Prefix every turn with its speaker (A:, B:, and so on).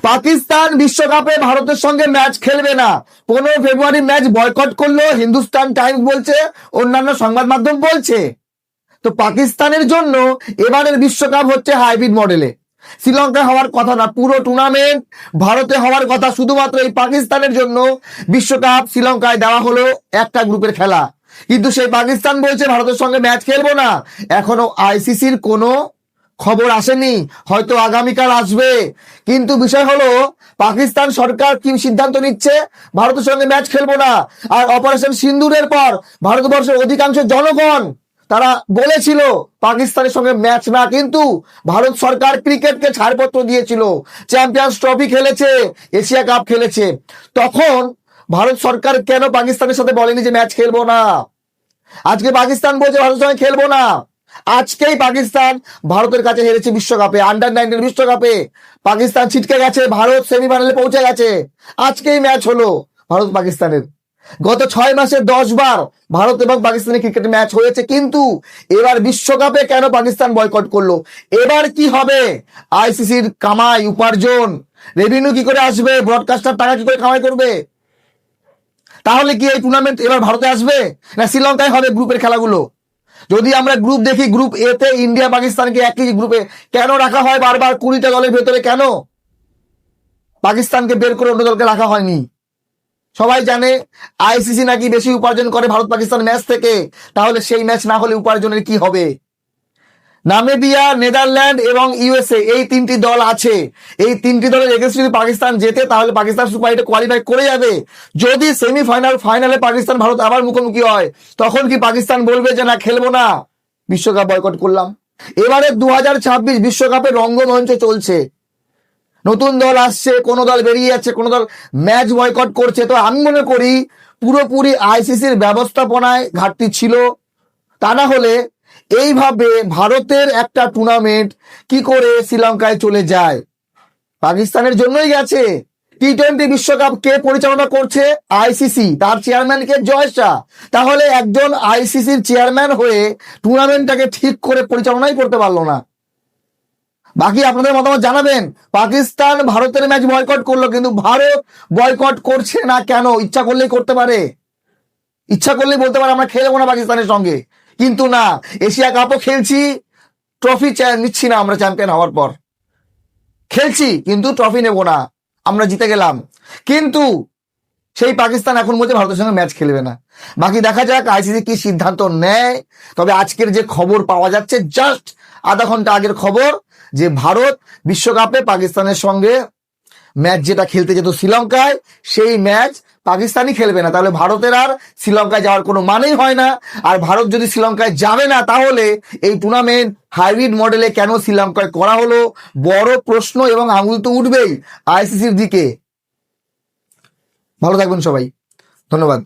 A: পাকিস্তান বিশ্বকাপে ভারতের সঙ্গে ম্যাচ খেলবে না, 15 ফেব্রুয়ারি ম্যাচ বয়কট করলো, হিন্দুস্তান টাইমস বলছে, অন্যান্য সংবাদ মাধ্যম বলছে। তো পাকিস্তানের জন্য এবারের বিশ্বকাপ হচ্ছে হাইব্রিড মডেলে, শ্রীলঙ্কায় হওয়ার কথা না, পুরো টুর্নামেন্ট ভারতে হওয়ার কথা, শুধুমাত্র এই পাকিস্তানের জন্য বিশ্বকাপ শ্রীলঙ্কায় দেওয়া হলো একটা গ্রুপের খেলা। কিন্তু সেই পাকিস্তান বলছে ভারতের সঙ্গে ম্যাচ খেলবো না। এখনো আইসিসির কোনো খবর আসেনি, হয়তো আগামীকাল আসবে। কিন্তু বিষয় হলো পাকিস্তান সরকার কি সিদ্ধান্ত নিচ্ছে, ভারতের সঙ্গে ম্যাচ খেলবো না। আর অপারেশন সিন্দুরের পর ভারতবর্ষের অধিকাংশ জনগণ তারা বলেছিল পাকিস্তানের সঙ্গে ম্যাচ না, কিন্তু ভারত সরকার ক্রিকেটকে ছাড়পত্র দিয়েছিল, চ্যাম্পিয়ন্স ট্রফি খেলেছে, এশিয়া কাপ খেলেছে। তখন ভারত সরকার কেন পাকিস্তানের সাথে বলেনি যে ম্যাচ খেলবো না? আজকে পাকিস্তান বলছে ভারতের সঙ্গে খেলবো না। আজকেই পাকিস্তান ভারতের কাছে হেরেছে বিশ্বকাপে, আন্ডার-19 বিশ্বকাপে পাকিস্তান ছিটকে গেছে, ভারত সেমিফাইনালে পৌঁছে গেছে। আজকেই ম্যাচ হলো ভারত পাকিস্তানের। গত 6 মাসে 10 বার ভারত এবং পাকিস্তানের ক্রিকেট ম্যাচ হয়েছে, কিন্তু এবার বিশ্বকাপে কেন পাকিস্তান বয়কট করলো? এবার কি হবে? আইসিসির কামাই উপার্জন, রেভিনিউ কি করে আসবে? ব্রডকাস্টার টাকা কি করে কামাই করবে? তাহলে কি এই টুর্নামেন্ট এবার ভারতে আসবে না শ্রীলঙ্কায় হবে গ্রুপের খেলাগুলো? যদি আমরা গ্রুপ দেখি, গ্রুপ এ তে ইন্ডিয়া পাকিস্তানকে একই গ্রুপে কেন রাখা হয় বারবার? 20টা দলের ভেতরে কেন পাকিস্তানকে বের করে অন্য দলকে রাখা হয়নি? সবাই জানে আইসিসি নাকি বেশি উপার্জন করে ভারত পাকিস্তান ম্যাচ থেকে। তাহলে সেই ম্যাচ না হলে উপার্জনের কি হবে? নামিবিয়া, নেদারল্যান্ড এবং ইউএসএ, এই 3টি দল আছে। এই 3টি দলের এগেইনস্টে যদি পাকিস্তান জেতে তাহলে পাকিস্তান সুপার এইটে কোয়ালিফাই করে যাবে। যদি সেমিফাইনাল ফাইনালে পাকিস্তান ভারত আবার মুখোমুখি হয়, তখন কি পাকিস্তান বলবে যে না খেলবো না, বিশ্বকাপ বয়কট করলাম? এবারে 2026 বিশ্বকাপের রঙ্গমঞ্চ চলছে, নতুন দল আসছে, কোন দল বেরিয়ে যাচ্ছে, কোন দল ম্যাচ বয়কট করছে। তো আমি মনে করি পুরোপুরি আইসিসির ব্যবস্থাপনায় ঘাটতি ছিল। তা না হলে এইভাবে ভারতের একটা টুর্নামেন্ট কি করে শ্রীলঙ্কায় চলে যায়? পাকিস্তানের জন্যই গেছে। টি-20 বিশ্বকাপ কে পরিচালনা করছে? আইসিসি, তার চেয়ারম্যান কে? জয় শাহ। তাহলে একজন আইসিসির চেয়ারম্যান হয়ে টুর্নামেন্টটাকে ঠিক করে পরিচালনাই করতে পারলো না। বাকি আপনাদের মতামত জানাবেন। পাকিস্তান ভারতের ম্যাচ বয়কট করলো, কিন্তু ভারত বয়কট করছে না কেন? ইচ্ছা করলেই করতে পারে, ইচ্ছা করলেই বলতে পারে আমরা খেলবো না পাকিস্তানের সঙ্গে। কিন্তু না, এশিয়া কাপও খেলছি, ট্রফি নিচ্ছি না, আমরা চ্যাম্পিয়ন হওয়ার পর খেলছি কিন্তু ট্রফি নেব না, আমরা জিতে গেলাম। কিন্তু সেই পাকিস্তান এখন বলছে ভারতের সঙ্গে ম্যাচ খেলবে না। বাকি দেখা যাক আইসিসি কি সিদ্ধান্ত নেয়। তবে আজকের যে খবর পাওয়া যাচ্ছে, জাস্ট আধা ঘন্টা আগের খবর, যে ভারত বিশ্বকাপে পাকিস্তানের সঙ্গে ম্যাচ যেটা খেলতে যেত শ্রীলঙ্কায়, সেই ম্যাচ পাকিস্তানই খেলবে না। তাহলে ভারতের আর শ্রীলঙ্কায় যাওয়ার কোনো মানেই হয় না। আর ভারত যদি শ্রীলঙ্কায় যাবে না, তাহলে এই টুর্নামেন্ট হাইব্রিড মডেলে কেন শ্রীলঙ্কায় করা হলো? বড় প্রশ্ন, এবং আঙুল তো উঠবেই আইসিসির দিকে। ভালো থাকবেন সবাই, ধন্যবাদ।